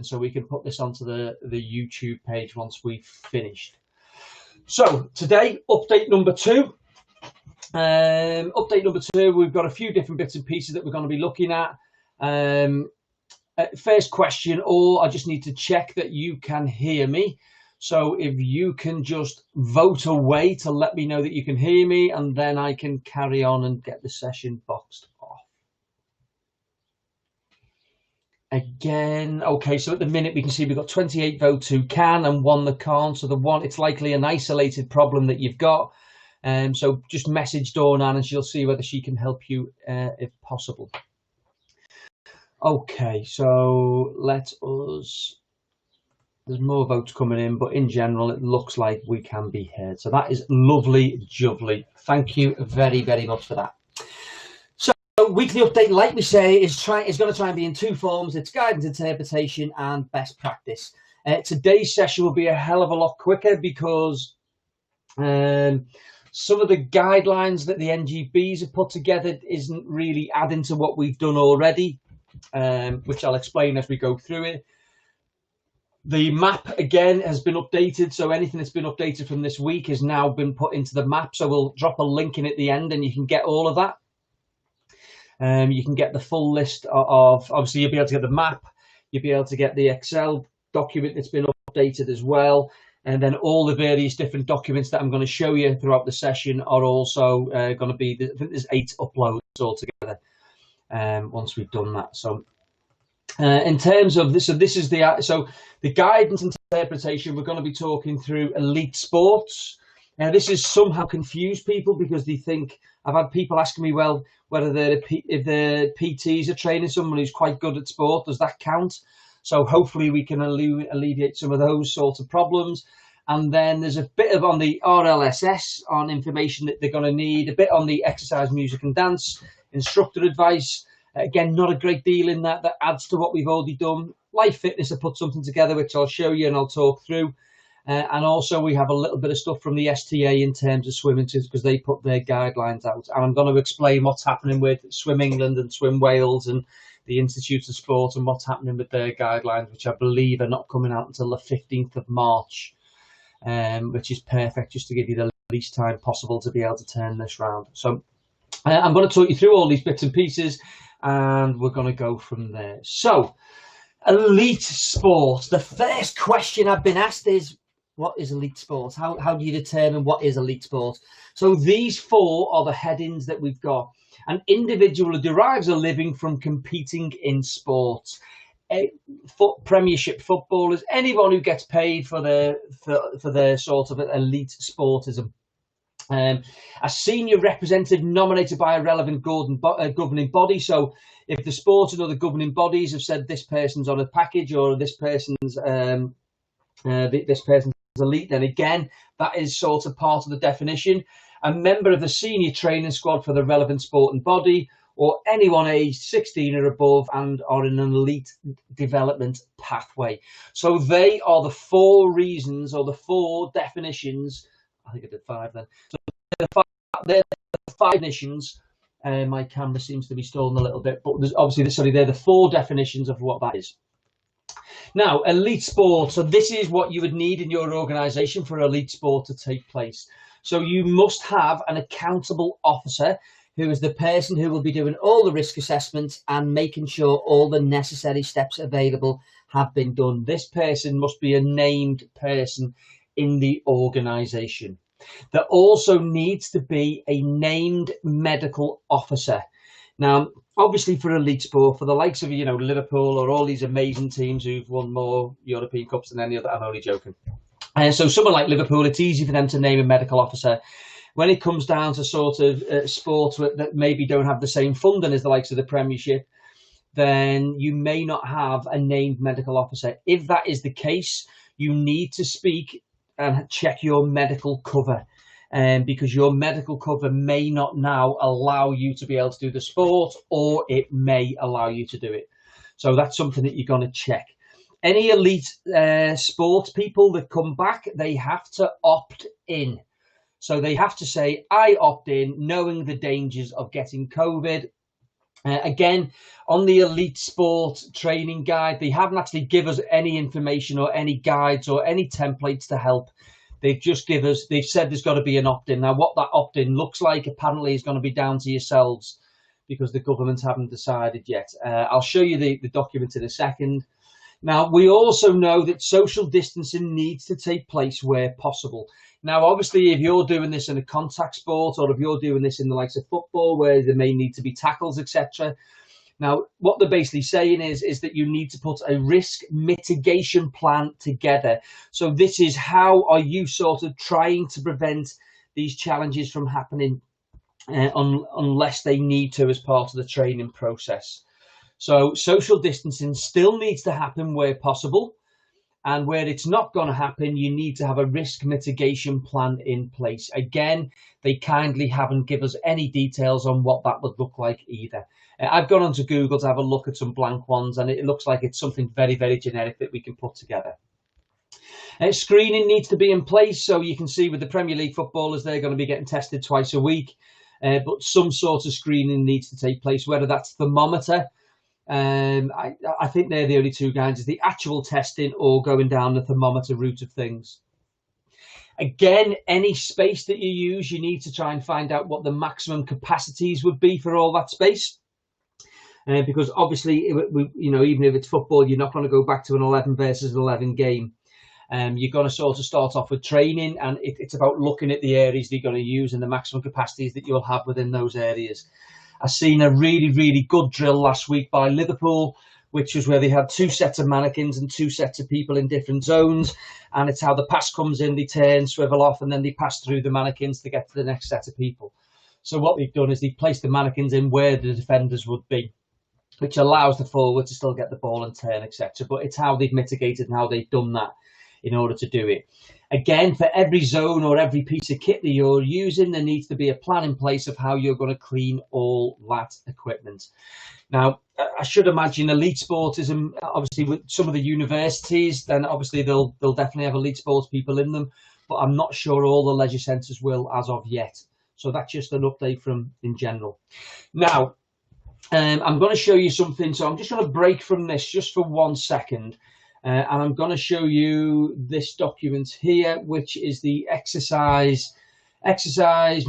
so we can put this onto the YouTube page once we've finished. So today, update number two. We've got a few different bits and pieces that we're going to be looking at. First question, I just need to check that you can hear me. So if you can just vote away to let me know that you can hear me, and then I can carry on and get the session boxed off. Again, okay, so at the minute we can see we've got 28 votes who can and 1 that can't. So the one, it's likely an isolated problem that you've got. So just message Dawn and she'll see whether she can help you if possible. Okay, so there's more votes coming in, but in general, it looks like we can be heard. So that is lovely, jubbly. Thank you very, very much for that. So weekly update, like we say, is going to try and be in two forms. It's guidance, interpretation, and best practice. Today's session will be a hell of a lot quicker because some of the guidelines that the NGBs have put together isn't really adding to what we've done already, which I'll explain as we go through it. The map, again, has been updated. So anything that's been updated from this week has now been put into the map. So we'll drop a link in at the end and you can get all of that. You can get the full list of, obviously, you'll be able to get the map. You'll be able to get the Excel document that's been updated as well. And then all the various different documents that I'm going to show you throughout the session are also going to be, I think there's 8 uploads altogether once we've done that. So in terms of this, so the guidance and interpretation, we're going to be talking through elite sports. Now, this has somehow confused people because they think, I've had people asking me, well, whether if the PTs are training someone who's quite good at sport, does that count? So hopefully we can alleviate some of those sorts of problems. And then there's a bit of on the RLSS on information that they're going to need, a bit on the exercise, music and dance, instructor advice. Again, not a great deal in that adds to what we've already done. Lifefitness have put something together, which I'll show you and I'll talk through. And also we have a little bit of stuff from the STA in terms of swimming because they put their guidelines out. And I'm going to explain what's happening with Swim England and Swim Wales and the Institute of Sport and what's happening with their guidelines, which I believe are not coming out until the 15th of March, which is perfect just to give you the least time possible to be able to turn this round. So I'm going to talk you through all these bits and pieces and we're going to go from there. So elite sports. The first question I've been asked is, what is elite sports? How do you determine what is elite sports? So these 4 are the headings that we've got. An individual who derives a living from competing in sports. Premiership footballers, anyone who gets paid for their sort of elite sportism. A senior representative nominated by a relevant governing body. So if the sport and other governing bodies have said this person's on a package or this person's elite, then again, that is sort of part of the definition. A member of the senior training squad for the relevant sport and body, or anyone aged 16 or above and are in an elite development pathway. So they are the 4 reasons or the 4 definitions. I think I did 5 then. So they're the 5 definitions. My camera seems to be stalling a little bit, but obviously, they're the 4 definitions of what that is. Now, elite sport. So this is what you would need in your organisation for elite sport to take place. So you must have an accountable officer who is the person who will be doing all the risk assessments and making sure all the necessary steps available have been done. This person must be a named person in the organisation. There also needs to be a named medical officer. Now, obviously for elite sport, for the likes of, Liverpool or all these amazing teams who've won more European Cups than any other, I'm only joking. So someone like Liverpool, it's easy for them to name a medical officer. When it comes down to sort of sports that maybe don't have the same funding as the likes of the Premiership, then you may not have a named medical officer. If that is the case, you need to speak and check your medical cover. Because your medical cover may not now allow you to be able to do the sport, or it may allow you to do it. So that's something that you're going to check. Any elite sports people that come back, they have to opt in. So they have to say, I opt in, knowing the dangers of getting COVID Again, on the elite sport training guide, they haven't actually given us any information or any guides or any templates to help. They've just they've said there's got to be an opt-in. Now, what that opt-in looks like apparently is going to be down to yourselves, because the government haven't decided yet. I'll show you the document in a second. Now, we also know that social distancing needs to take place where possible. Now, obviously, if you're doing this in a contact sport, or if you're doing this in the likes of football, where there may need to be tackles, etc. Now, what they're basically saying is that you need to put a risk mitigation plan together. So this is how are you sort of trying to prevent these challenges from happening unless they need to as part of the training process. So social distancing still needs to happen where possible, and where it's not going to happen, you need to have a risk mitigation plan in place. Again, they kindly haven't given us any details on what that would look like either. I've gone onto Google to have a look at some blank ones, and it looks like it's something very, very generic that we can put together. Screening needs to be in place, so you can see with the Premier League footballers, they're going to be getting tested twice a week, but some sort of screening needs to take place, whether that's thermometer. I think they're the only two guides, is the actual testing or going down the thermometer route of things. Again, any space that you use, you need to try and find out what the maximum capacities would be for all that space. Because obviously, even if it's football, you're not going to go back to an 11 versus 11 game. You're going to sort of start off with training, and it's about looking at the areas that you're going to use and the maximum capacities that you'll have within those areas. I've seen a really, really good drill last week by Liverpool, which was where they had 2 sets of mannequins and 2 sets of people in different zones. And it's how the pass comes in, they turn, swivel off, and then they pass through the mannequins to get to the next set of people. So what they've done is they've placed the mannequins in where the defenders would be, which allows the forward to still get the ball and turn, etc. But it's how they've mitigated and how they've done that in order to do it. Again, for every zone or every piece of kit that you're using, there needs to be a plan in place of how you're going to clean all that equipment. Now, I should imagine elite sportism, obviously with some of the universities, then obviously they'll definitely have elite sports people in them, but I'm not sure all the leisure centres will as of yet. So that's just an update from in general. Now, I'm going to show you something. So I'm just going to break from this just for 1 second. And I'm going to show you this document here, which is the Exercise,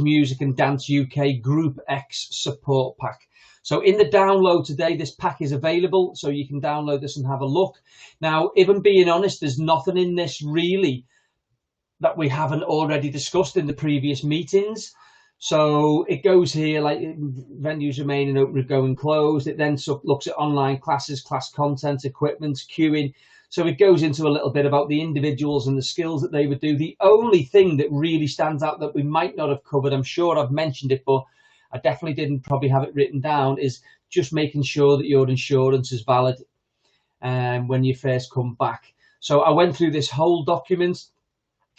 Music and Dance UK Group X Support Pack. So in the download today, this pack is available, so you can download this and have a look. Now, if I'm being honest, there's nothing in this really that we haven't already discussed in the previous meetings. So it goes here like venues remaining open, going closed. It then looks at online classes, class content, equipment, queuing. So it goes into a little bit about the individuals and the skills that they would do. The only thing that really stands out that we might not have covered, I'm sure I've mentioned it, but I definitely didn't probably have it written down, is just making sure that your insurance is valid when you first come back. So I went through this whole document,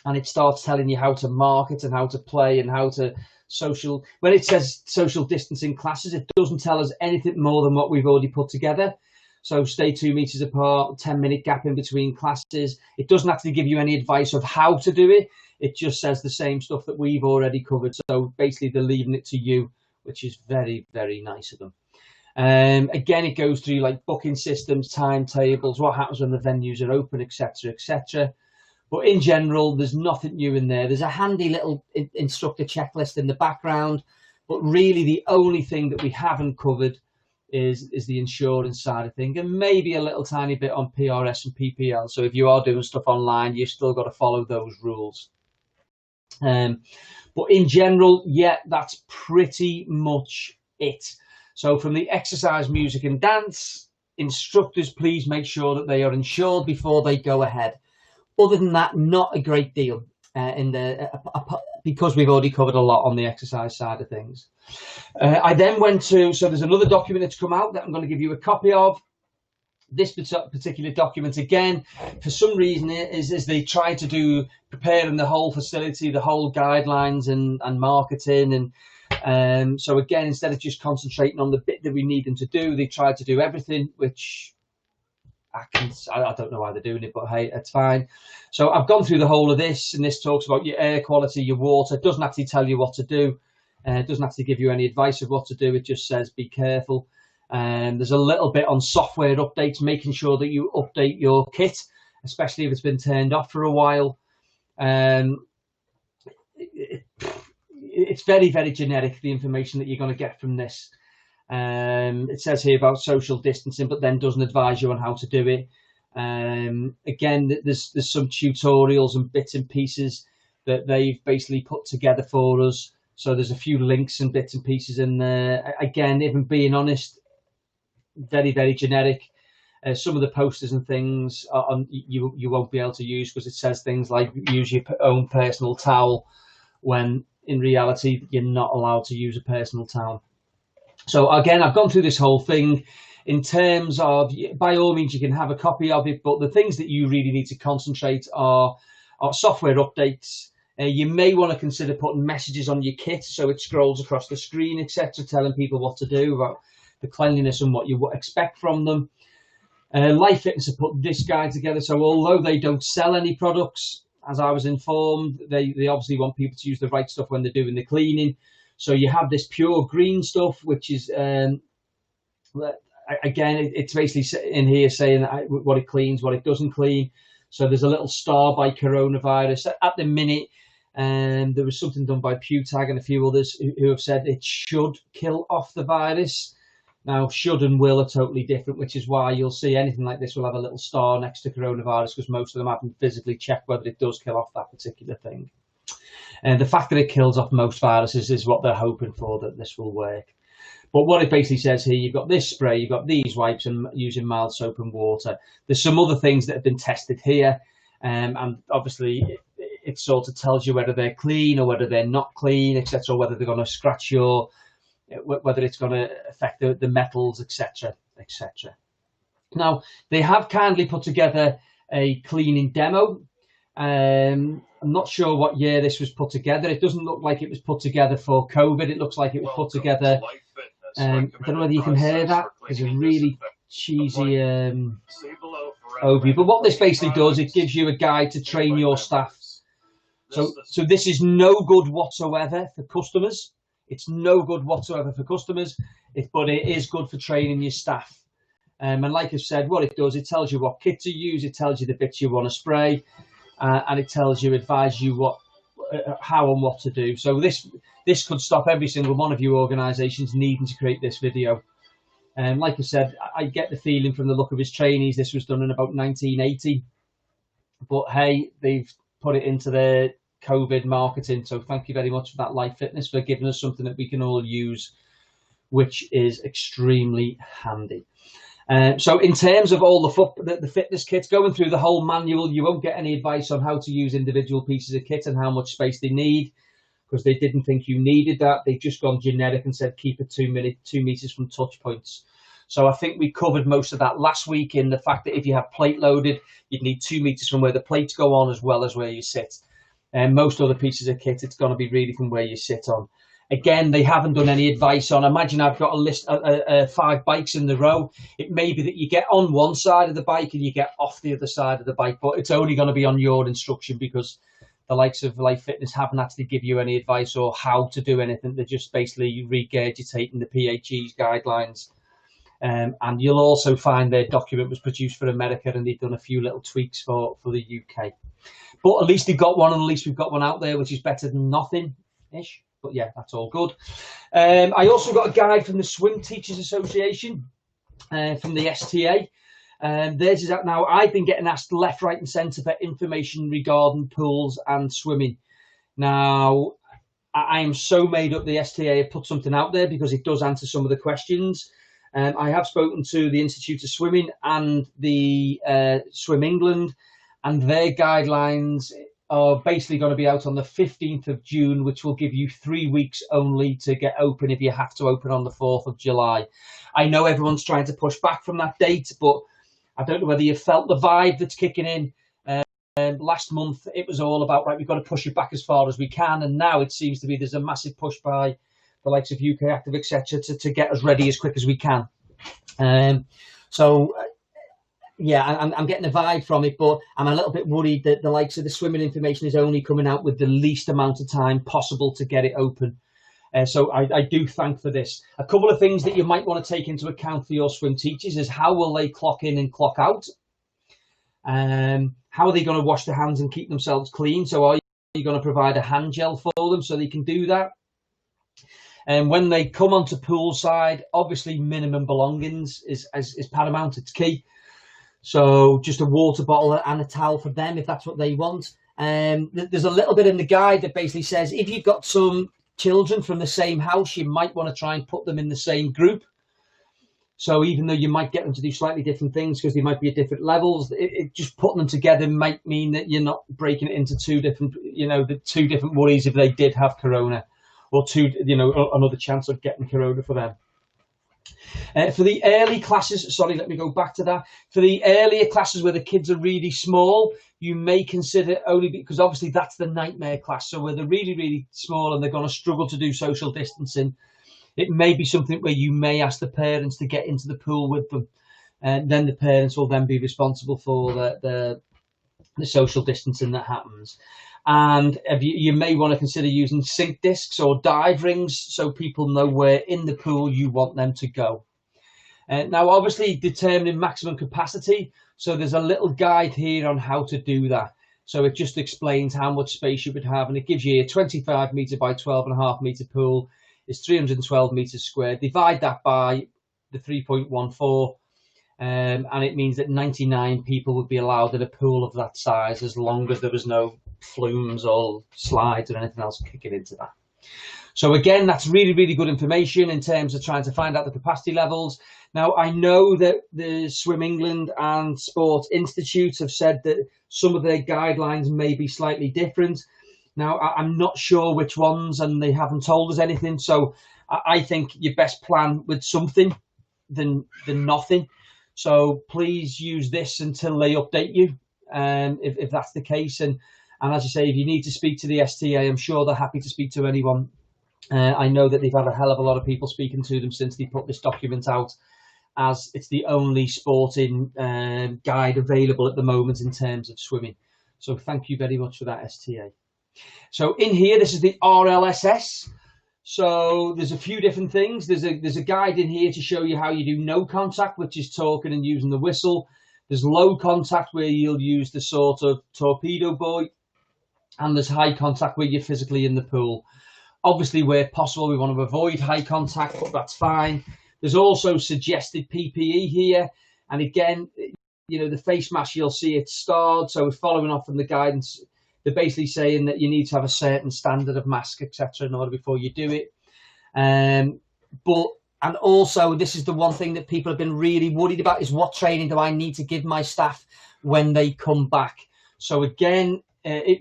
and it starts telling you how to market and how to play and how to social. When it says social distancing classes, it doesn't tell us anything more than what we've already put together. So stay 2 meters apart, 10-minute gap in between classes. It doesn't actually give you any advice of how to do it. It just says the same stuff that we've already covered. So basically they're leaving it to you, which is very, very nice of them. Again, it goes through like booking systems, timetables, what happens when the venues are open, etc., etc. But in general, there's nothing new in there. There's a handy little instructor checklist in the background, but really the only thing that we haven't covered is the insurance side of things, and maybe a little tiny bit on PRS and PPL. So if you are doing stuff online, you've still got to follow those rules. But in general, yeah, that's pretty much it. So from the Exercise, Music and Dance, instructors, please make sure that they are insured before they go ahead. Other than that, not a great deal because we've already covered a lot on the exercise side of things. I then went to, so there's another document that's come out that I'm going to give you a copy of. This particular document, again, for some reason, is they try to do preparing the whole facility, the whole guidelines and marketing. And so again, instead of just concentrating on the bit that we need them to do, they try to do everything, which I don't know why they're doing it, but hey, it's fine. So I've gone through the whole of this, and this talks about your air quality, your water. It doesn't actually tell you what to do. It doesn't actually give you any advice of what to do. It just says be careful. There's a little bit on software updates, making sure that you update your kit, especially if it's been turned off for a while. It's very, very generic, the information that you're going to get from this. It says here about social distancing, but then doesn't advise you on how to do it. Again, there's some tutorials and bits and pieces that they've basically put together for us. So there's a few links and bits and pieces in there. Again, even being honest, very, very generic. Some of the posters and things you won't be able to use, because it says things like use your own personal towel, when in reality you're not allowed to use a personal towel. So again, I've gone through this whole thing in terms of, by all means you can have a copy of it, but the things that you really need to concentrate are software updates. You may want to consider putting messages on your kit so it scrolls across the screen, etc., telling people what to do about the cleanliness and what you expect from them. Lifefitness have put this guide together, so although they don't sell any products, as I was informed, they obviously want people to use the right stuff when they're doing the cleaning. So you have this pure green stuff, which is, again, it's basically in here saying what it cleans, what it doesn't clean. So there's a little star by coronavirus. At the minute, there was something done by PewTag and a few others who have said it should kill off the virus. Now, should and will are totally different, which is why you'll see anything like this will have a little star next to coronavirus, because most of them haven't physically checked whether it does kill off that particular thing. And the fact that it kills off most viruses is what they're hoping for, that this will work. But what it basically says here, you've got this spray, you've got these wipes, and using mild soap and water. There's some other things that have been tested here, and obviously it sort of tells you whether they're clean or whether they're not clean, etc., whether they're going to scratch your, whether it's going to affect the metals, etc., etc. Now, they have kindly put together a cleaning demo. I'm not sure what year this was put together. It doesn't look like it was put together for COVID. It looks like it was put together. I don't know whether you can hear that. There's a really cheesy overview. But what this basically does, it gives you a guide to train your staff. So this is no good whatsoever for customers. It's no good whatsoever for customers, but it is good for training your staff. And like I said, what it does, it tells you what kit to use, it tells you the bits you want to spray, and it tells you, advise you how and what to do. So this could stop every single one of you organisations needing to create this video. And like I said, I get the feeling from the look of his trainees, this was done in about 1980. But hey, they've put it into their COVID marketing. So thank you very much for that, Lifefitness, for giving us something that we can all use, which is extremely handy. So in terms of all the fitness kits, going through the whole manual, you won't get any advice on how to use individual pieces of kit and how much space they need, because they didn't think you needed that. They've just gone generic and said keep it 2 meters from touch points. So I think we covered most of that last week in the fact that if you have plate loaded, you'd need 2 meters from where the plates go on as well as where you sit. And most other pieces of kit, it's going to be really from where you sit on. Again, they haven't done any advice on, imagine I've got a list of 5 bikes in the row. It may be that you get on one side of the bike and you get off the other side of the bike, but it's only going to be on your instruction, because the likes of Lifefitness haven't actually give you any advice or how to do anything. They're just basically regurgitating the PHE's guidelines. And you'll also find their document was produced for America, and they've done a few little tweaks for the UK. But at least they've got one, and at least we've got one out there, which is better than nothing-ish. But yeah, that's all good. I also got a guide from the Swim Teachers Association, from the STA. Theirs is out now. I've been getting asked left, right and centre for information regarding pools and swimming. Now, I am so made up the STA have put something out there, because it does answer some of the questions. I have spoken to the Institute of Swimming and the Swim England, and their guidelines are basically going to be out on the 15th of June, which will give you 3 weeks only to get open if you have to open on the 4th of July. I know everyone's trying to push back from that date, but I don't know whether you felt the vibe that's kicking in. Last month, it was all about, right, we've got to push it back as far as we can. And now it seems to be there's a massive push by the likes of UK Active, etc., to get us ready as quick as we can. Yeah, I'm getting a vibe from it, but I'm a little bit worried that the likes of the swimming information is only coming out with the least amount of time possible to get it open. So I do thank for this. A couple of things that you might want to take into account for your swim teachers is how will they clock in and clock out? How are they going to wash their hands and keep themselves clean? So are you going to provide a hand gel for them so they can do that? And when they come onto poolside, obviously minimum belongings is paramount. It's key. So just a water bottle and a towel for them if that's what they want. There's a little bit in the guide that basically says if you've got some children from the same house, you might want to try and put them in the same group. So even though you might get them to do slightly different things because they might be at different levels, just putting them together might mean that you're not breaking it into two different worries if they did have corona, or another chance of getting corona for them. For the early classes, sorry, let me go back to that. For the earlier classes where the kids are really small, you may consider only because obviously that's the nightmare class. So where they're really, really small and they're going to struggle to do social distancing, it may be something where you may ask the parents to get into the pool with them, and then the parents will then be responsible for the social distancing that happens. And you may want to consider using sink discs or dive rings so people know where in the pool you want them to go. Now, obviously, determining maximum capacity. So there's a little guide here on how to do that. So it just explains how much space you would have, and it gives you a 25 metre by 12.5 metre pool. Is 312 meters squared. Divide that by the 3.14, and it means that 99 people would be allowed in a pool of that size as long as there was no flumes or slides or anything else kicking into that. So again, that's really, really good information in terms of trying to find out the capacity levels. Now, I know that the Swim England and Sports Institute have said that some of their guidelines may be slightly different. Now, I'm not sure which ones, and they haven't told us anything. So I think you best plan with something than nothing. So please use this until they update you, if that's the case. And as I say, if you need to speak to the STA, I'm sure they're happy to speak to anyone. I know that they've had a hell of a lot of people speaking to them since they put this document out, as it's the only sporting guide available at the moment in terms of swimming. So thank you very much for that, STA. So in here, this is the RLSS. So there's a few different things. There's a guide in here to show you how you do no contact, which is talking and using the whistle. There's low contact where you'll use the sort of torpedo buoy, and there's high contact where you're physically in the pool. Obviously, where possible, we want to avoid high contact, but that's fine. There's also suggested PPE here, and again, the face mask, you'll see it's starred. So we're following off from the guidance. They're basically saying that you need to have a certain standard of mask, etc., in order before you do it. And also, this is the one thing that people have been really worried about, is what training do I need to give my staff when they come back? So again,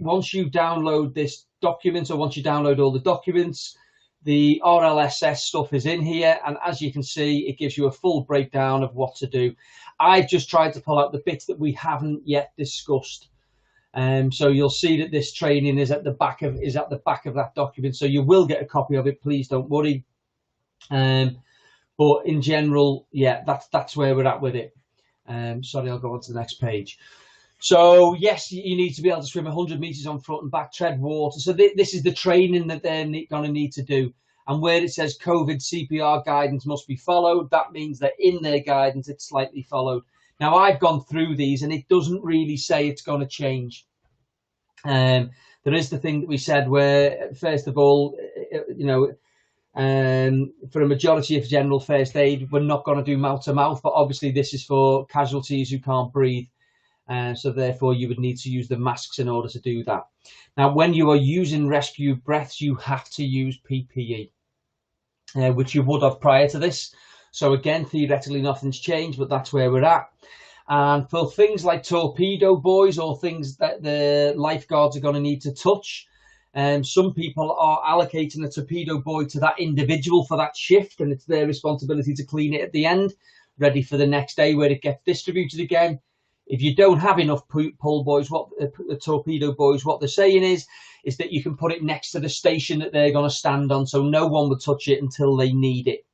once you download this document, or once you download all the documents, the RLSS stuff is in here. And as you can see, it gives you a full breakdown of what to do. I've just tried to pull out the bits that we haven't yet discussed. So you'll see that this training is at the back of that document. So you will get a copy of it. Please don't worry. But in general, yeah, that's where we're at with it. Sorry, I'll go on to the next page. So yes, you need to be able to swim 100 meters on front and back, tread water. So this is the training that they're going to need to do. And where it says COVID CPR guidance must be followed, that means that in their guidance, it's slightly followed. Now, I've gone through these, and it doesn't really say it's going to change. There is the thing that we said where, first of all, for a majority of general first aid, we're not going to do mouth to mouth, but obviously this is for casualties who can't breathe. So therefore, you would need to use the masks in order to do that. Now, when you are using rescue breaths, you have to use PPE, which you would have prior to this. So again, theoretically, nothing's changed, but that's where we're at. And for things like torpedo buoys, or things that the lifeguards are going to need to touch, some people are allocating a torpedo buoy to that individual for that shift, and it's their responsibility to clean it at the end, ready for the next day where it gets distributed again. If you don't have enough pull buoys, torpedo buoys, what they're saying is that you can put it next to the station that they're going to stand on, so no one would touch it until they need it.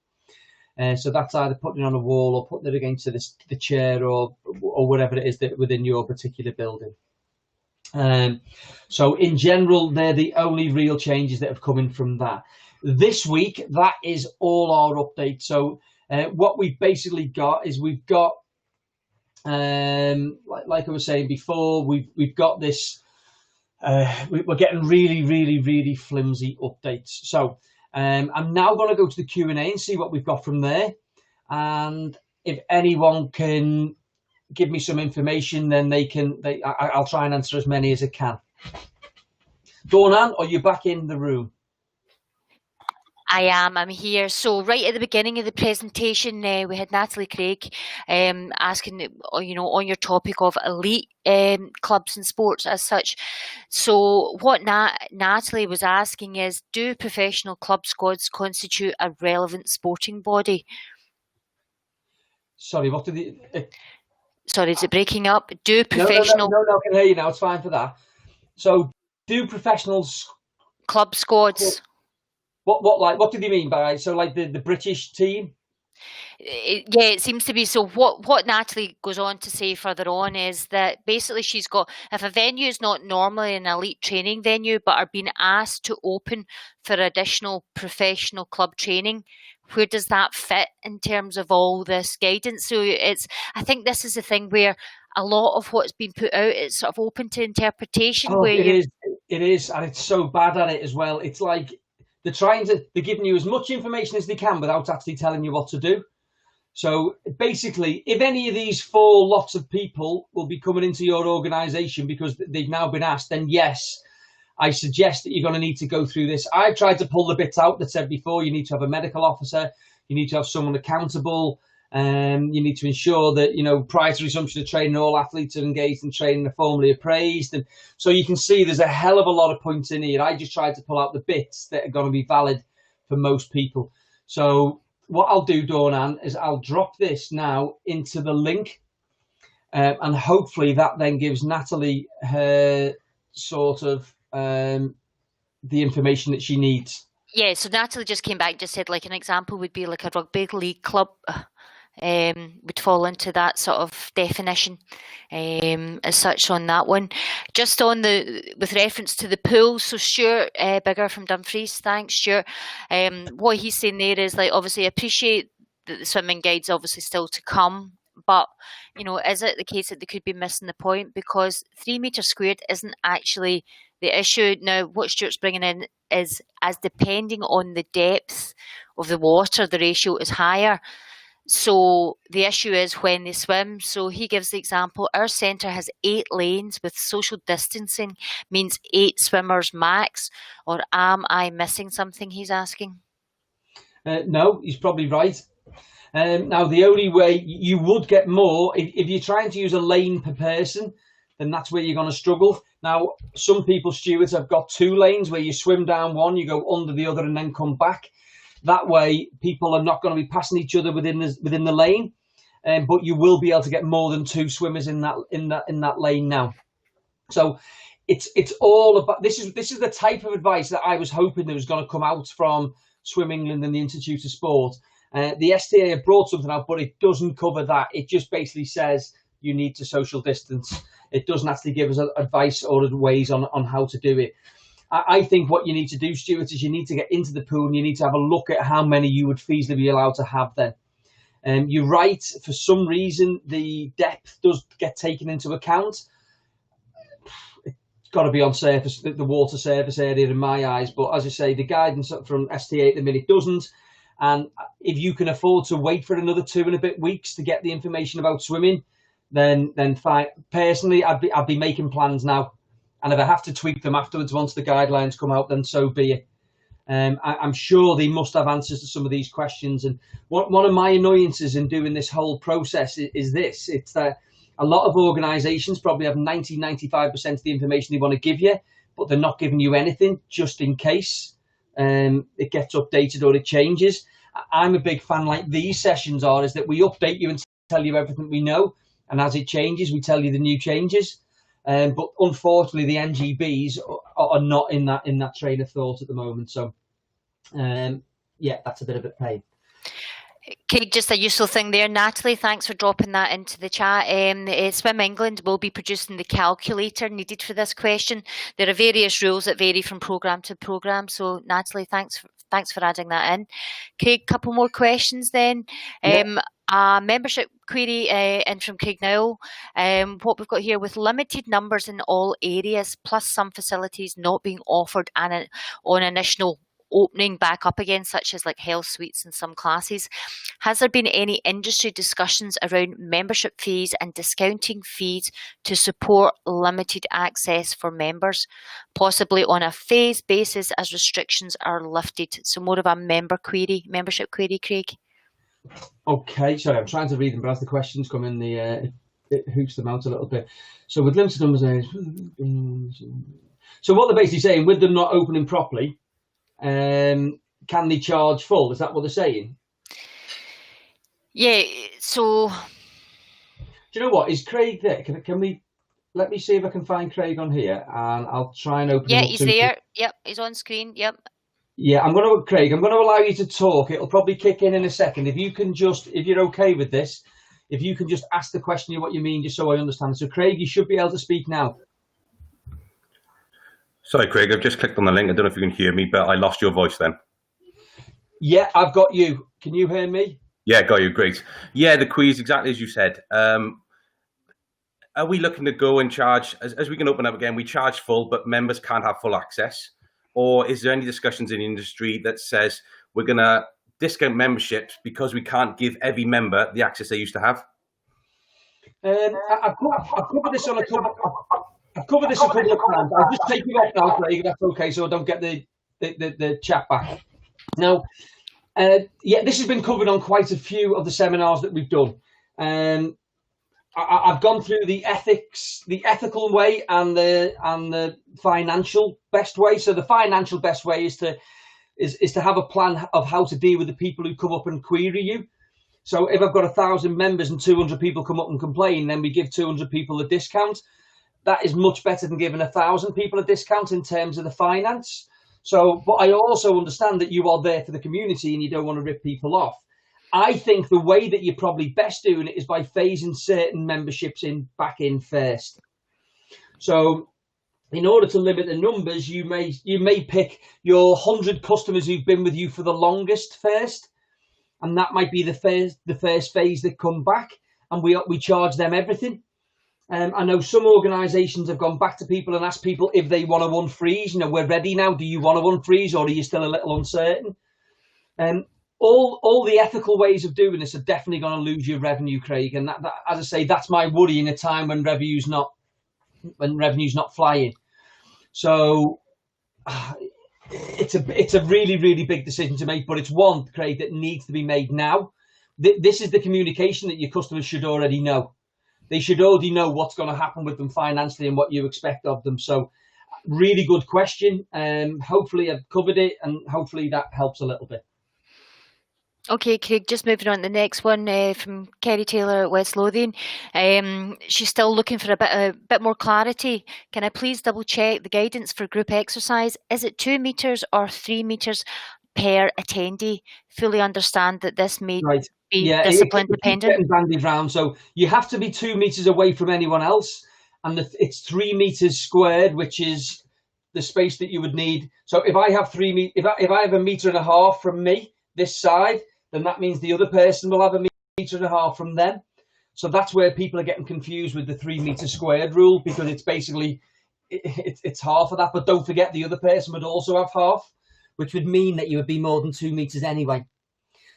So that's either putting it on a wall or putting it against the chair or whatever it is that within your particular building. So in general, they're the only real changes that have come in from that. this week, that is all our updates. So what we've basically got is we've got, like I was saying before, we've got this. We're getting really flimsy updates. So I'm now going to go to the Q&A and see what we've got from there. And if anyone can give me some information, then I'll try and answer as many as I can. Dornan, are you back in the room? I'm here. So right at the beginning of the presentation, we had Natalie Craig asking, on your topic of elite clubs and sports as such. So what Natalie was asking is, do professional club squads constitute a relevant sporting body? Sorry, what did the... Sorry, is it breaking up? Do professional... No, I can hear you now. It's fine for that. So do professionals... Club squads... What did you mean by, so like the British team? It seems to be. So what Natalie goes on to say further on is that basically she's got, if a venue is not normally an elite training venue but are being asked to open for additional professional club training, where does that fit in terms of all this guidance? So I think this is the thing where a lot of what's been put out is sort of open to interpretation. It is, and it's so bad at it as well. It's like they're giving you as much information as they can without actually telling you what to do. So basically, if any of these 4 lots of people will be coming into your organisation because they've now been asked, then yes, I suggest that you're going to need to go through this. I've tried to pull the bits out that said before, you need to have a medical officer, you need to have someone accountable, you need to ensure that, prior to resumption of training, all athletes are engaged in training are formally appraised. And so you can see there's a hell of a lot of points in here. I just tried to pull out the bits that are going to be valid for most people. So what I'll do, Dornan, is I'll drop this now into the link, and hopefully that then gives Natalie her sort of the information that she needs. Yeah, so Natalie just came back and just said, like, an example would be like a rugby league club would fall into that sort of definition as such on that one. Just on with reference to the pool, so Stuart Bigger from Dumfries, thanks Stuart. What he's saying there is, like, obviously appreciate that the swimming guide's obviously still to come, but is it the case that they could be missing the point, because 3 meters squared isn't actually the issue. Now what Stuart's bringing in is, as depending on the depth of the water, the ratio is higher. So the issue is when they swim. So he gives the example, our centre has 8 lanes with social distancing, means 8 swimmers max, or am I missing something, he's asking? No, he's probably right. Now the only way you would get more, if you're trying to use a lane per person, then that's where you're going to struggle. Now some people, stewards, have got 2 lanes where you swim down one, you go under the other and then come back. That way, people are not going to be passing each other within the lane, but you will be able to get more than 2 swimmers in that lane now. So it's all about this is the type of advice that I was hoping there was going to come out from Swim England and the Institute of Sport. The STA have brought something out, but it doesn't cover that. It just basically says you need to social distance. It doesn't actually give us advice or ways on how to do it. I think what you need to do, Stuart, is you need to get into the pool and you need to have a look at how many you would feasibly be allowed to have then. You're right, for some reason, the depth does get taken into account. It's got to be on surface, the water surface area in my eyes. But as I say, the guidance from STA at the minute doesn't. And if you can afford to wait for another 2 and a bit weeks to get the information about swimming, then fine. Personally, I'd be making plans now. And if I have to tweak them afterwards, once the guidelines come out, then so be it. I'm sure they must have answers to some of these questions. And one of my annoyances in doing this whole process is this. It's that a lot of organisations probably have 95% of the information they want to give you, but they're not giving you anything just in case it gets updated or it changes. I'm a big fan, like these sessions are, is that we update you and tell you everything we know. And as it changes, we tell you the new changes. But unfortunately, the NGBs are not in that train of thought at the moment. So, yeah, that's a bit of a pain. Okay, just a useful thing there, Natalie. Thanks for dropping that into the chat. Swim England will be producing the calculator needed for this question. There are various rules that vary from programme to programme. So, Natalie, thanks for adding that in. Craig, couple more questions then. A membership query in from Craig now. What we've got here, with limited numbers in all areas, plus some facilities not being offered on initial opening back up again, such as like health suites in some classes, has there been any industry discussions around membership fees and discounting fees to support limited access for members, possibly on a phased basis as restrictions are lifted? So more of a membership query, Craig. Okay, sorry, I'm trying to read them, but as the questions come in, it hoops them out a little bit. So with limited numbers, so what they're basically saying, with them not opening properly, can they charge full? Is that what they're saying? Yeah, so do you know what, is Craig there? Can we let me see if I can find Craig on here, and I'll try and open him up. He's there. Yep, he's on screen. Yep. Yeah, Craig, I'm going to allow you to talk. It'll probably kick in a second. If you're okay with this, if you can just ask the question what you mean, just so I understand. So Craig, you should be able to speak now. Sorry, Craig, I've just clicked on the link. I don't know if you can hear me, but I lost your voice then. Yeah, I've got you. Can you hear me? Yeah, got you. Great. Yeah, the quiz, exactly as you said. Are we looking to go and charge, as we can open up again, we charge full, but members can't have full access? Or is there any discussions in the industry that says we're going to discount memberships because we can't give every member the access they used to have? I've covered this a couple of times. I'll just take you off now, Craig, if that's okay, so I don't get the chat back. Now, this has been covered on quite a few of the seminars that we've done. I've gone through the ethical way, and the financial best way. So the financial best way is to have a plan of how to deal with the people who come up and query you. So if I've got 1,000 members and 200 people come up and complain, then we give 200 people a discount. That is much better than giving 1,000 people a discount in terms of the finance. So, but I also understand that you are there for the community and you don't want to rip people off. I think the way that you're probably best doing it is by phasing certain memberships back in first. So in order to limit the numbers, you may pick your 100 customers who've been with you for the longest first, and that might be the first phase that come back, and we charge them everything. I know some organisations have gone back to people and asked people if they want to unfreeze. We're ready now. Do you want to unfreeze, or are you still a little uncertain? All the ethical ways of doing this are definitely going to lose your revenue, Craig. And that, as I say, that's my worry in a time when revenue's not flying. So it's a really, really big decision to make, but it's one, Craig, that needs to be made now. This is the communication that your customers should already know. They should already know what's going to happen with them financially and what you expect of them. So really good question. Hopefully I've covered it, and hopefully that helps a little bit. Okay, Craig, just moving on to the next one from Kerry Taylor at West Lothian. She's still looking for a bit more clarity. Can I please double check the guidance for group exercise? Is it 2 meters or 3 meters per attendee? Fully understand that this may be discipline dependent. Getting bandied round. So you have to be 2 meters away from anyone else, and it's 3 meters squared, which is the space that you would need. So if I have if I have 1.5 meters from me this side, then that means the other person will have 1.5 meters from them. So that's where people are getting confused with the 3 meters squared rule, because it's basically it's half of that. But don't forget, the other person would also have half, which would mean that you would be more than 2 meters anyway.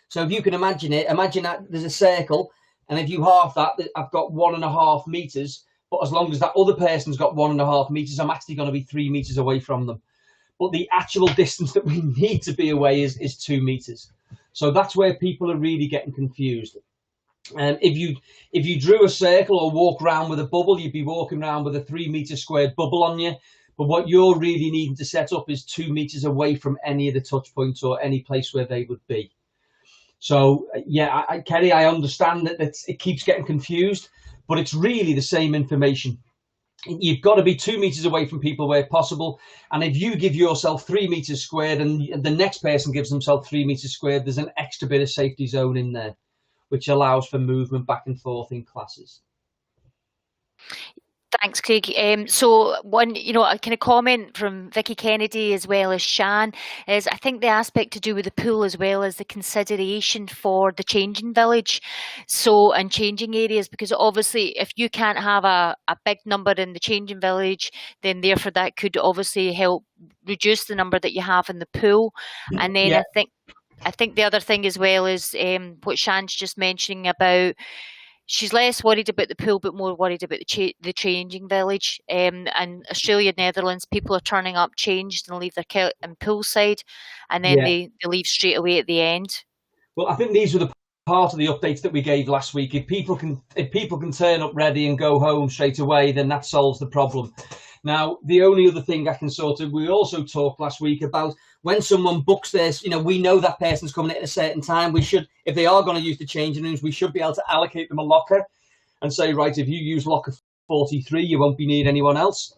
So if you can imagine that there's a circle, and if you half that, I've got 1.5 meters. But as long as that other person's got 1.5 meters, I'm actually going to be 3 meters away from them. But the actual distance that we need to be away is 2 meters. So that's where people are really getting confused. If you drew a circle or walk around with a bubble, you'd be walking around with a 3 meter squared bubble on you. But what you're really needing to set up is 2 meters away from any of the touch points or any place where they would be. So yeah, Kerry, I understand that it keeps getting confused, but it's really the same information. you've got to be 2 meters away from people where possible. And if you give yourself 3 meters squared and the next person gives themselves 3 meters squared, there's an extra bit of safety zone in there, which allows for movement back and forth in classes. Thanks, Craig. So one, a kind of comment from Vicky Kennedy as well as Shan is, I think the aspect to do with the pool as well as the consideration for the changing village, and changing areas, because obviously if you can't have a big number in the changing village, then therefore that could obviously help reduce the number that you have in the pool. And then I think the other thing as well is what Shan's just mentioning about, she's less worried about the pool, but more worried about the changing village. And Australia, Netherlands, people are turning up changed and leave their kit in poolside, and then they leave straight away at the end. Well, I think these were the part of the updates that we gave last week. If people can turn up ready and go home straight away, then that solves the problem. Now, the only other thing I can we also talked last week about when someone books this, we know that person's coming at a certain time. We should, if they are going to use the changing rooms, we should be able to allocate them a locker and say, right, if you use locker 43, you won't be needing anyone else.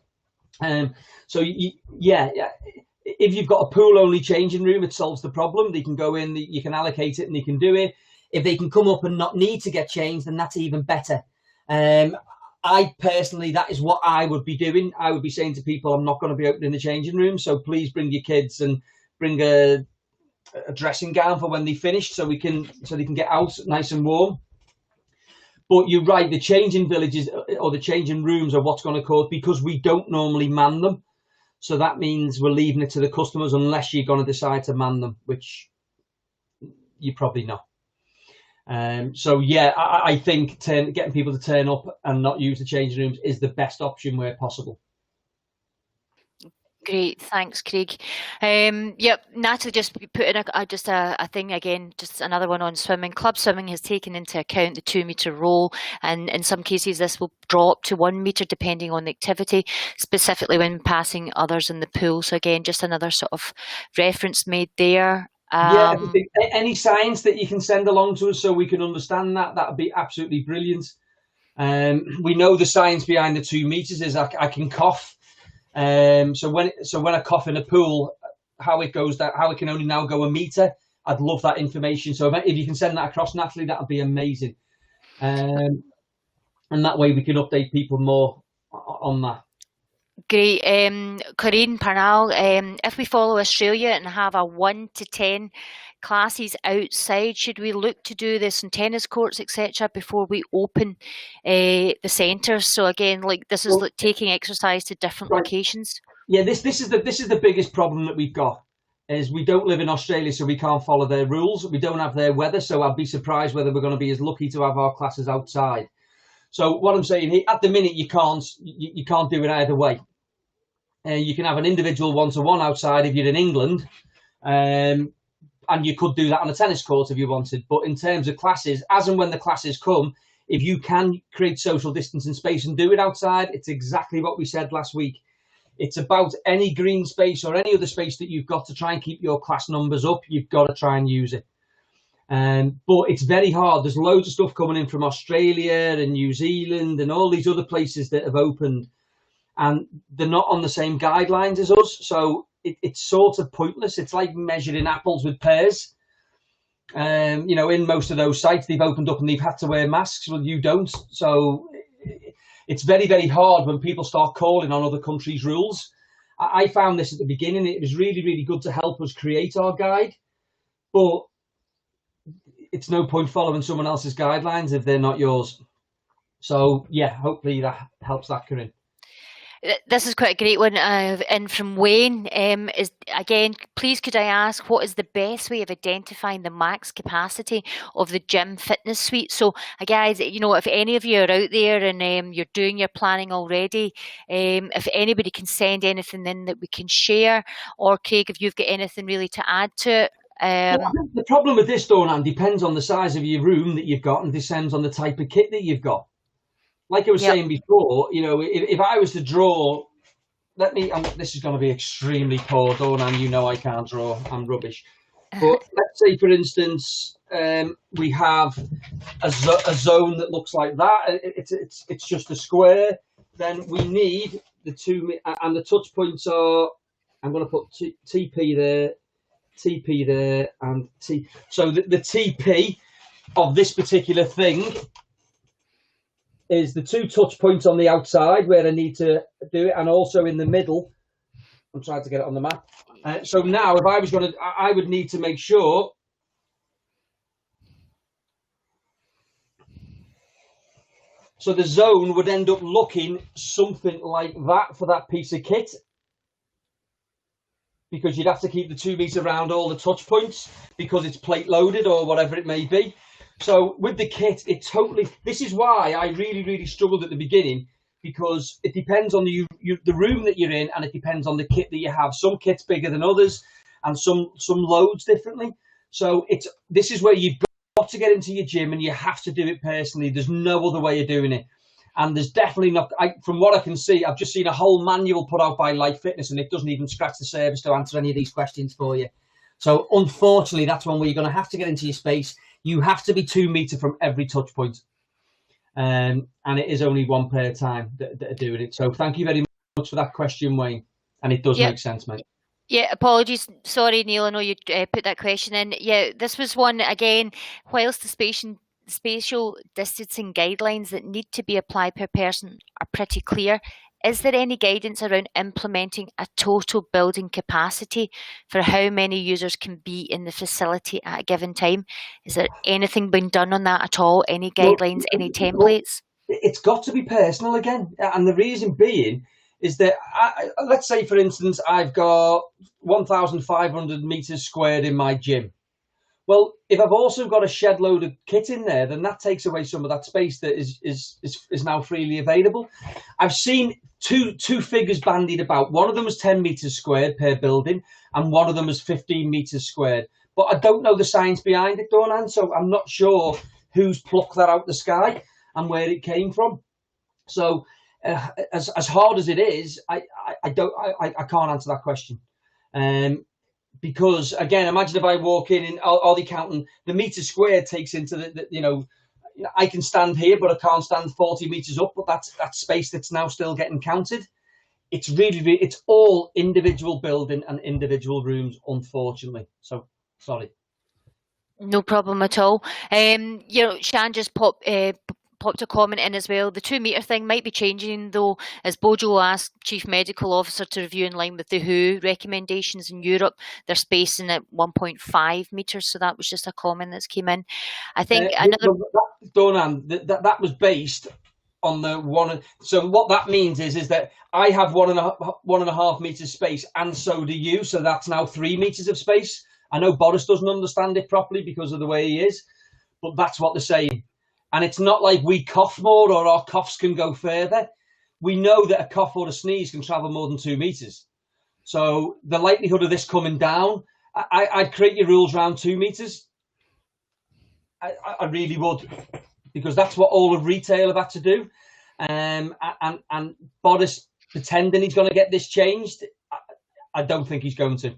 So, if you've got a pool-only changing room, it solves the problem. They can go in, you can allocate it, and they can do it. If they can come up and not need to get changed, then that's even better. I personally, that is what I would be doing. I would be saying to people, I'm not going to be opening the changing room, so please bring your kids and bring a dressing gown for when they finish, so they can get out nice and warm. But you're right, the changing villages or the changing rooms are what's going to cause, because we don't normally man them. So that means we're leaving it to the customers unless you're going to decide to man them, which you probably not. I think getting people to turn up and not use the changing rooms is the best option where possible. Great, thanks, Craig. Natalie just put in a thing again, just another one on swimming. Club swimming has taken into account the 2 meter rule, and in some cases this will drop to 1 meter depending on the activity, specifically when passing others in the pool. So again, just another sort of reference made there. Any science that you can send along to us so we can understand that would be absolutely brilliant. We know the science behind the 2 meters is I can cough. So when I cough in a pool, how it can only now go 1 meter. I'd love that information. So if you can send that across, Natalie, that would be amazing. And that way we can update people more on that. Great. Corinne Parnell, if we follow Australia and have a 1 to 10 classes outside, should we look to do this in tennis courts, etc., before we open the centres? So again, this is taking exercise to different locations. Yeah, this is the biggest problem that we've got, is we don't live in Australia, so we can't follow their rules. We don't have their weather, so I'd be surprised whether we're going to be as lucky to have our classes outside. So what I'm saying here, at the minute, you can't do it either way. You can have an individual one-to-one outside if you're in England, and you could do that on a tennis court if you wanted. But in terms of classes, as and when the classes come, if you can create social distance and space and do it outside, it's exactly what we said last week. It's about any green space or any other space that you've got to try and keep your class numbers up. You've got to try and use it. But it's very hard. There's loads of stuff coming in from Australia and New Zealand and all these other places that have opened, and they're not on the same guidelines as us. So it's sort of pointless. It's like measuring apples with pears. In most of those sites, they've opened up and they've had to wear masks. Well, you don't. So it's very, very hard when people start calling on other countries' rules. I found this at the beginning. It was really, really good to help us create our guide. But it's no point following someone else's guidelines if they're not yours. So, hopefully that helps that, Corinne. This is quite a great one. And from Wayne, is again, please could I ask, what is the best way of identifying the max capacity of the gym fitness suite? So, guys, if any of you are out there and you're doing your planning already, if anybody can send anything in that we can share, or Craig, if you've got anything really to add to it. The problem with this, Dawn, depends on the size of your room that you've got and descends on the type of kit that you've got. Like I was saying before, if I was to draw, this is going to be extremely poor, Dawn, and I can't draw, I'm rubbish. But let's say, for instance, we have a zone that looks like that. It's just a square. then we need the and the touch points are, I'm going to put TP there, and T. So the TP of this particular thing is the 2 touch points on the outside where I need to do it, and also in the middle. I'm trying to get it on the map. So now, if I was going to, I would need to make sure. So the zone would end up looking something like that for that piece of kit, because you'd have to keep the 2 meter around all the touch points because it's plate loaded or whatever it may be. So with the kit, this is why I really struggled at the beginning, because it depends on the room that you're in, and it depends on the kit that you have. Some kits bigger than others, and some loads differently. So this is where you've got to get into your gym, and you have to do it personally. There's no other way of doing it. And there's definitely not, from what I can see, I've just seen a whole manual put out by Lifefitness, and it doesn't even scratch the surface to answer any of these questions for you. So unfortunately, that's one where you're going to have to get into your space. You have to be 2 meter from every touch point. And it is only one per time that are doing it. So thank you very much for that question, Wayne. And it does make sense, mate. Yeah, apologies. Sorry, Neil, I know you put that question in. Yeah, this was one, again, whilst the spatial distancing guidelines that need to be applied per person are pretty clear, is there any guidance around implementing a total building capacity for how many users can be in the facility at a given time? Is there anything been done on that at all? Any guidelines, any templates? It's got to be personal again. And the reason being is that, let's say, for instance, I've got 1,500 meters squared in my gym. Well, if I've also got a shed load of kit in there, then that takes away some of that space that is now freely available. I've seen two figures bandied about. One of them was 10 meters squared per building, and one of them was 15 meters squared. But I don't know the science behind it, Dornan, so I'm not sure who's plucked that out the sky and where it came from. So as hard as it is, I can't answer that question. Because again, imagine if I walk in and are they counting the meter squared takes into the I can stand here, but I can't stand 40 meters up, but that's space that's now still getting counted. It's it's all individual building and individual rooms, unfortunately. So sorry. No problem at all. Shan just popped a comment in as well. The 2 meter thing might be changing though, as Bojo asked Chief Medical Officer to review in line with the WHO recommendations in Europe. They're spacing at 1.5 meters. So that was just a comment that's came in. I think Dornan, that was based on the one. So what that means is that I have 1.5 meters space, and so do you. So that's now 3 meters of space. I know Boris doesn't understand it properly because of the way he is, but that's what they're saying. And it's not like we cough more or our coughs can go further. We know that a cough or a sneeze can travel more than 2 meters. So the likelihood of this coming down, I'd create your rules around 2 meters. I really would, because that's what all of retail have had to do. And Boris pretending he's going to get this changed, I don't think he's going to.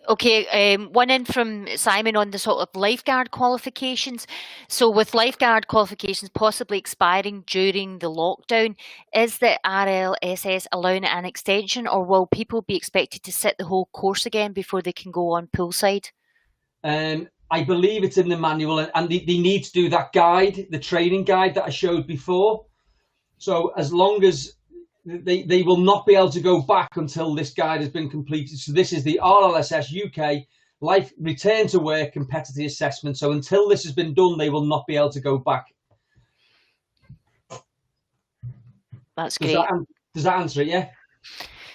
Okay, one in from Simon on the sort of lifeguard qualifications. So with lifeguard qualifications possibly expiring during the lockdown, is the RLSS allowing an extension, or will people be expected to sit the whole course again before they can go on poolside? I believe it's in the manual, and they need to do that guide, the training guide that I showed before. So as long as they will not be able to go back until this guide has been completed. So this is the RLSS UK Life Return to Work Competitive Assessment. So until this has been done, they will not be able to go back. That's great. Does that answer it? Yeah.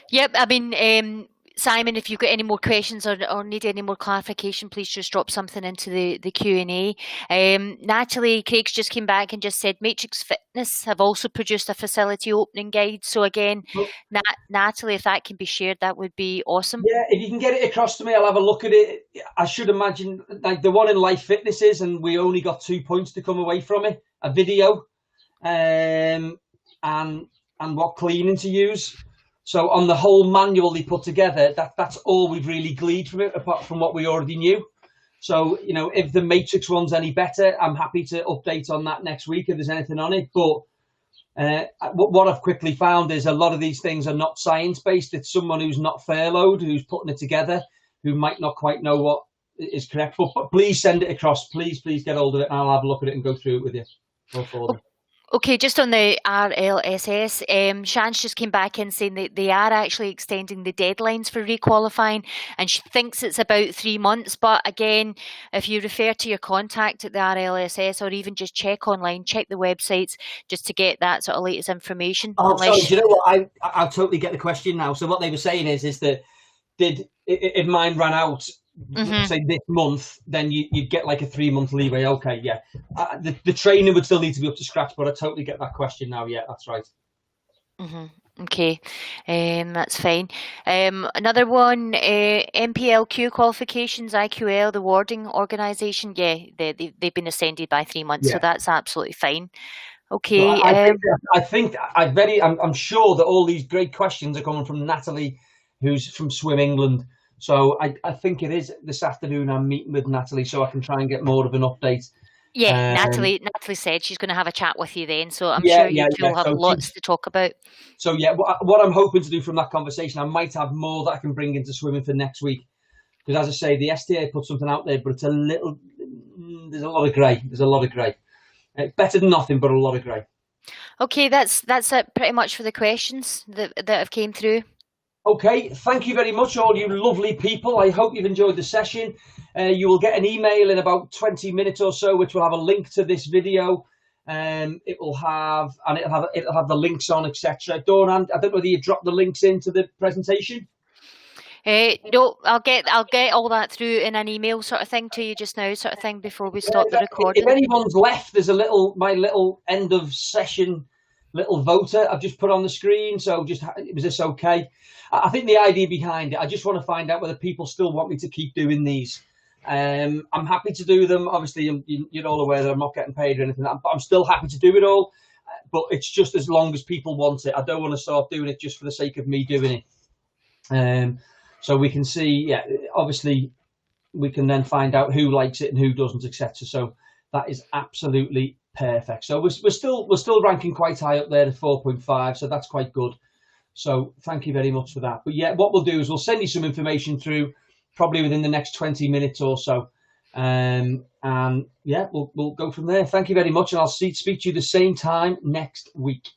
Yep. I mean, Simon, if you've got any more questions or need any more clarification, please just drop something into the Q&A. Natalie Craig's just came back and just said Matrix Fitness have also produced a facility opening guide. So again, Natalie, if that can be shared, that would be awesome. Yeah, if you can get it across to me, I'll have a look at it. I should imagine like the one in Lifefitness is, and we only got 2 points to come away from it, a video and what cleaning to use. So on the whole manual they put together, that's all we've really gleaned from it, apart from what we already knew. So, if the Matrix one's any better, I'm happy to update on that next week if there's anything on it. But What I've quickly found is a lot of these things are not science-based. It's someone who's not furloughed, who's putting it together, who might not quite know what is correct. But please send it across. Please get hold of it, and I'll have a look at it and go through it with you. Okay, just on the RLSS, Shan's just came back in saying that they are actually extending the deadlines for requalifying, and she thinks it's about 3 months. But again, if you refer to your contact at the RLSS, or even just check online, check the websites just to get that sort of latest information. Oh, sorry, do you know what? I totally get the question now. So what they were saying is that if mine ran out, say this month, then you'd get like a 3 month leeway. Okay, yeah. The training would still need to be up to scratch, but I totally get that question now. Yeah, that's right. Okay, that's fine. Another one, MPLQ qualifications, IQL, the warding organisation. Yeah, they've been extended by 3 months, so that's absolutely fine. Okay. Well, I'm sure that all these great questions are coming from Natalie, who's from Swim England. So I think it is this afternoon. I'm meeting with Natalie, so I can try and get more of an update. Yeah, Natalie said she's going to have a chat with you then, so I'm sure you two will have lots to talk about. So yeah, what I'm hoping to do from that conversation, I might have more that I can bring into swimming for next week. Because as I say, the STA put something out there, but it's there's a lot of grey. There's a lot of grey. Better than nothing, but a lot of grey. Okay, that's it pretty much for the questions that have came through. Okay, thank you very much, all you lovely people. I hope you've enjoyed the session. You will get an email in about 20 minutes or so, which will have a link to this video. It'll have the links on, etc. Dawn, I don't know whether you dropped the links into the presentation. No, I'll get all that through in an email sort of thing to you just now, sort of thing, before we stop the recording. If anyone's left, there's my little end of session little voter I've just put on the screen. So was this okay? I think the idea behind it, I just want to find out whether people still want me to keep doing these. I'm happy to do them. Obviously, you're all aware that I'm not getting paid or anything, but I'm still happy to do it all. But it's just as long as people want it. I don't want to start doing it just for the sake of me doing it. So we can see, obviously we can then find out who likes it and who doesn't, etc. So that is absolutely perfect. So we're still ranking quite high up there at 4.5. So that's quite good. So thank you very much for that. But yeah, what we'll do is we'll send you some information through probably within the next 20 minutes or so. And yeah, we'll go from there. Thank you very much. And I'll speak to you the same time next week.